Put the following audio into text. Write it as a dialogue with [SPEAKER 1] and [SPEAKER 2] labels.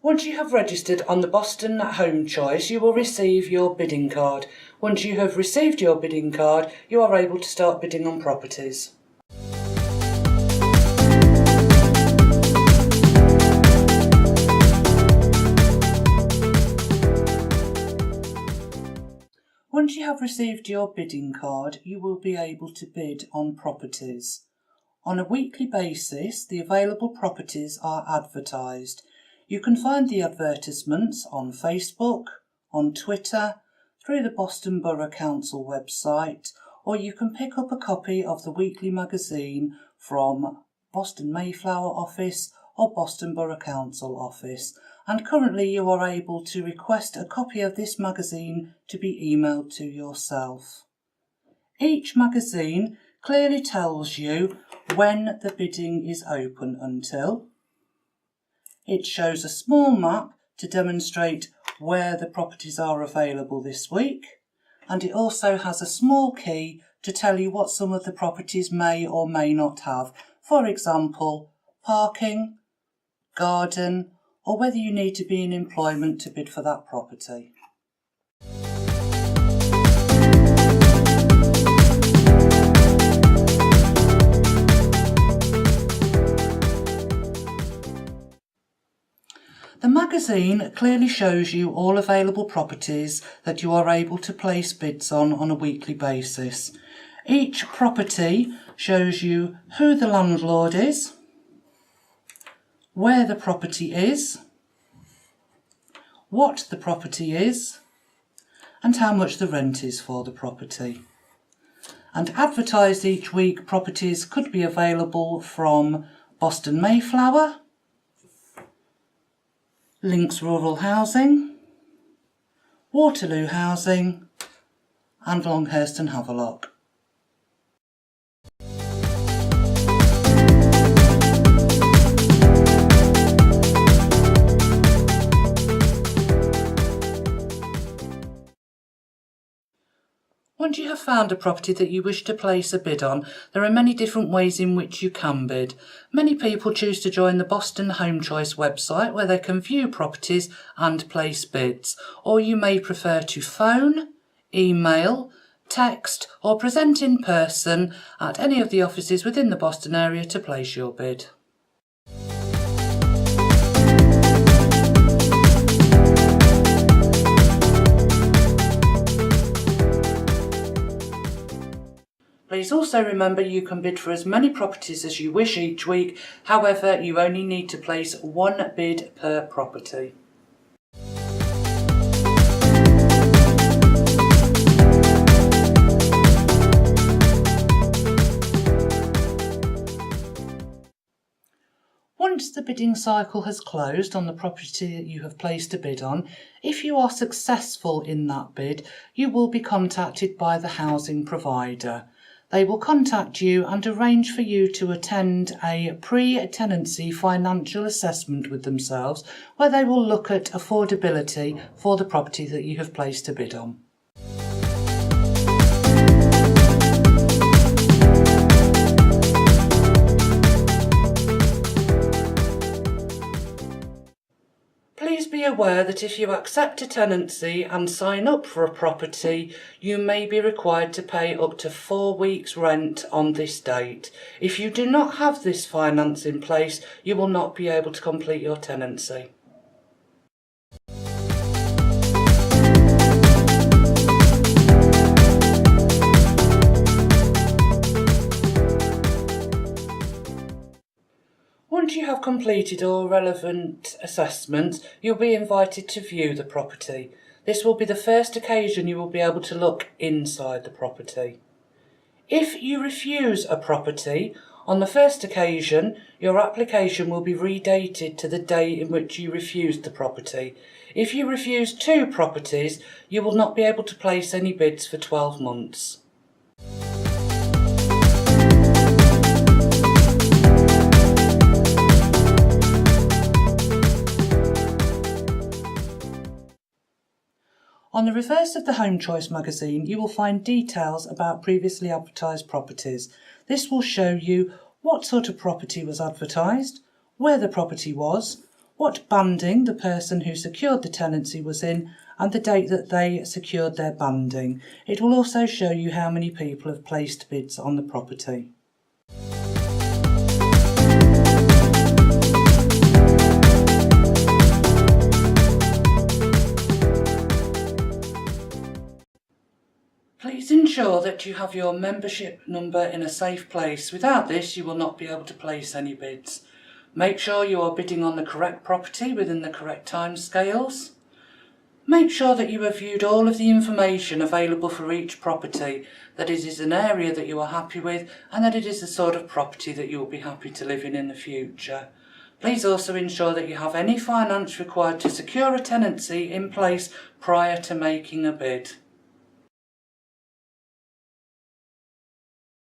[SPEAKER 1] Once you have registered on the Boston Home Choice, you will receive your bidding card. Once you have received your bidding card, you are able to start bidding on properties. Once you have received your bidding card, you will be able to bid on properties. On a weekly basis, the available properties are advertised. You can find the advertisements on Facebook, on Twitter, through the Boston Borough Council website, or you can pick up a copy of the weekly magazine from Boston Mayflower office or Boston Borough Council office. And currently you are able to request a copy of this magazine to be emailed to yourself. Each magazine clearly tells you when the bidding is open until. It shows a small map to demonstrate where the properties are available this week, and it also has a small key to tell you what some of the properties may or may not have. For example, parking, garden, or whether you need to be in employment to bid for that property. The magazine clearly shows you all available properties that you are able to place bids on a weekly basis. Each property shows you who the landlord is, where the property is, what the property is, and how much the rent is for the property. And advertised each week, properties could be available from Boston Mayflower, Links Rural Housing, Waterloo Housing, and Longhurst and Havelock. Once you have found a property that you wish to place a bid on, there are many different ways in which you can bid. Many people choose to join the Boston Home Choice website where they can view properties and place bids. Or you may prefer to phone, email, text or present in person at any of the offices within the Boston area to place your bid. Please also remember you can bid for as many properties as you wish each week, however you only need to place one bid per property. Once the bidding cycle has closed on the property that you have placed a bid on, if you are successful in that bid, you will be contacted by the housing provider. They will contact you and arrange for you to attend a pre-tenancy financial assessment with themselves, where they will look at affordability for the property that you have placed a bid on. Please be aware that if you accept a tenancy and sign up for a property, you may be required to pay up to 4 weeks' rent on this date. If you do not have this finance in place, you will not be able to complete your tenancy. Once you have completed all relevant assessments, you'll be invited to view the property. This will be the first occasion you will be able to look inside the property. If you refuse a property, on the first occasion, your application will be redated to the day in which you refused the property. If you refuse 2 properties, you will not be able to place any bids for 12 months. On the reverse of the Home Choice magazine, you will find details about previously advertised properties. This will show you what sort of property was advertised, where the property was, what banding the person who secured the tenancy was in, and the date that they secured their banding. It will also show you how many people have placed bids on the property. Please ensure that you have your membership number in a safe place. Without this, you will not be able to place any bids. Make sure you are bidding on the correct property within the correct timescales. Make sure that you have viewed all of the information available for each property, that it is an area that you are happy with, and that it is the sort of property that you will be happy to live in the future. Please also ensure that you have any finance required to secure a tenancy in place prior to making a bid.